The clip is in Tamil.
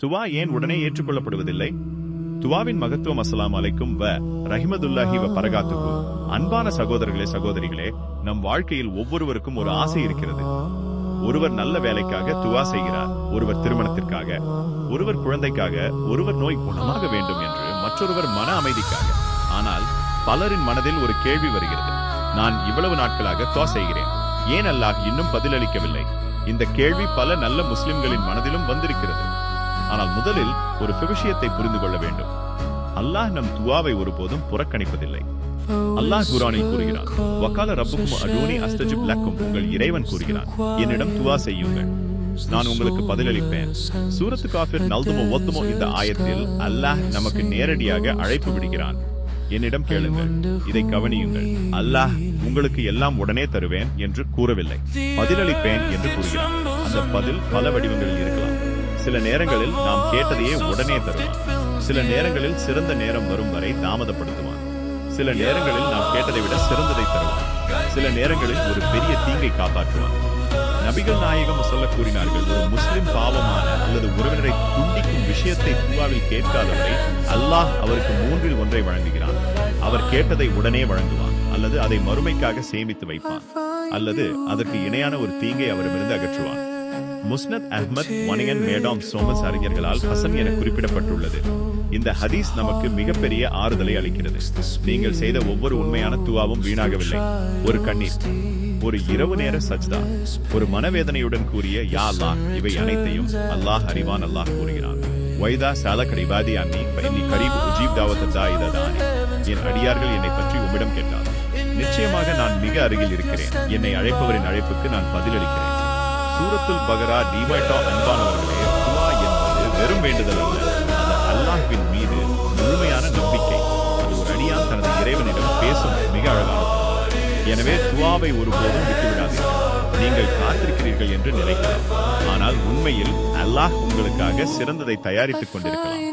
துவா ஏன் உடனே ஏற்றுக்கொள்ளப்படுவதில்லை? துவாவின் மகத்துவம். அஸ்ஸலாமு அலைக்கும் வ ரஹிமதுல்லாஹி வ பரகாத்துஹு. அன்பான சகோதரர்களே, சகோதரிகளே, நம் வாழ்க்கையில் ஒவ்வொருவருக்கும் ஒரு ஆசை இருக்கிறது. ஒருவர் நல்ல வேலைக்காக துவா செய்கிறார், ஒருவர் திருமணத்திற்காக, ஒருவர் குழந்தைக்காக, ஒருவர் நோய் குணமாக வேண்டும் என்று, மற்றொருவர் மன அமைதிக்காக. ஆனால் பலரின் மனதில் ஒரு கேள்வி வருகிறது. நான் இவ்வளவு நாட்களாக துவா செய்கிறேன், ஏன் அல்லாஹ் இன்னும் பதிலளிக்கவில்லை? இந்த கேள்வி பல நல்ல முஸ்லிம்களின் மனதிலும் வந்திருக்கிறது. ஆனால் முதலில் ஒரு விஷயத்தை புரிந்து கொள்ள வேண்டும். அல்லாஹ் நம் துவாவை ஒருபோதும் புறக்கணிப்பதில்லை. அல்லாஹ் குர்ஆனில் கூறுகிறான், வகால ரப்புக்கும் அதூனி அஸ்தஜிப் லக்கும். உங்கள் இறைவன் கூறுகிறான், என்னிடம் துவா செய்யுங்கள், நான் உங்களுக்கு பதிலளிப்பேன். சூரத்து காஃபிர் நல்துமோ ஒத்துமோ இந்த ஆயத்தில் அல்லாஹ் நமக்கு நேரடியாக அழைப்பு விடுகிறான். என்னிடம் கேளுங்கள், இதை கவனியுங்கள். அல்லாஹ் உங்களுக்கு எல்லாம் உடனே தருவேன் என்று கூறவில்லை, பதிலளிப்பேன் என்று கூறுகிறான். அந்த பதில் பல வடிவங்களில் இருக்கலாம். சில நேரங்களில் நாம் கேட்டதையே உடனே தருவான். சில நேரங்களில் சிறந்த நேரம் வரும் வரை தாமதப்படுத்துவான். சில நேரங்களில் நாம் கேட்டதை விட சிறந்ததை தருவான். சில நேரங்களில் ஒரு பெரிய தீங்கை காப்பாற்றுவான். நபிகள் நாயகம் சொல்ல கூறினார்கள், ஒரு முஸ்லிம் பாவமான அல்லது உறவினரை துண்டிக்கும் விஷயத்தை துவாவில் கேட்காதவரை அல்லாஹ் அவருக்கு மூன்றில் ஒன்றை வழங்குகிறான். அவர் கேட்டதை உடனே வழங்குவான், அல்லது அதை மறுமைக்காக சேமித்து வைப்பான், அல்லது அதற்கு இணையான ஒரு தீங்கை அவரிடமிருந்து அகற்றுவான். முஸ்னத் அஹ்மத் வணிகன் மேடாம் சோமஸ் அறிஞர்களால் ஹசன் என குறிப்பிடப்பட்டுள்ளது. இந்த ஹதீஸ் நமக்கு மிகப்பெரிய ஆறுதலை அளிக்கிறது. நீங்கள் செய்த ஒவ்வொரு உண்மையான துவாவும் வீணாகவில்லை. ஒரு கண்ணீர், ஒரு இரவு நேர சஜ்தா, ஒரு மனவேதனையுடன் கூறிய யா அல்லாஹ், இவை அனைத்தையும் அல்லாஹ் அறிவான். அல்லாஹ் கூறுகிறான், வைதா சாலக் இபாதி அன்னி ஃபஇன்னி கரீப் உஜீப் தாவத்தத் தாஇ தஆனி. என் அடியார்கள் என்னை பற்றி உம்மிடம் கேட்டார், நிச்சயமாக நான் மிக அருகில் இருக்கிறேன். என்னை அழைப்பவரின் அழைப்புக்கு நான் பதிலளிக்கிறேன். சூரத்துல் பகரா. டிவைட்டா. அன்பானவர்களே, துவா என்பது வெறும் வேண்டுதல் அல்ல, அது அல்லாஹ்வின் மீது முழுமையான நம்பிக்கை. அது ஒரு அடியான் தனது இறைவனிடம் பேசும் மிக அழகானது. எனவே துவாவை ஒருபோதும் விட்டுவிடாதீர்கள். நீங்கள் காத்திருக்கிறீர்கள் என்று நினைக்கலாம், ஆனால் உண்மையில் அல்லாஹ் உங்களுக்காக சிறந்ததை தயாரித்துக் கொண்டிருக்கலாம்.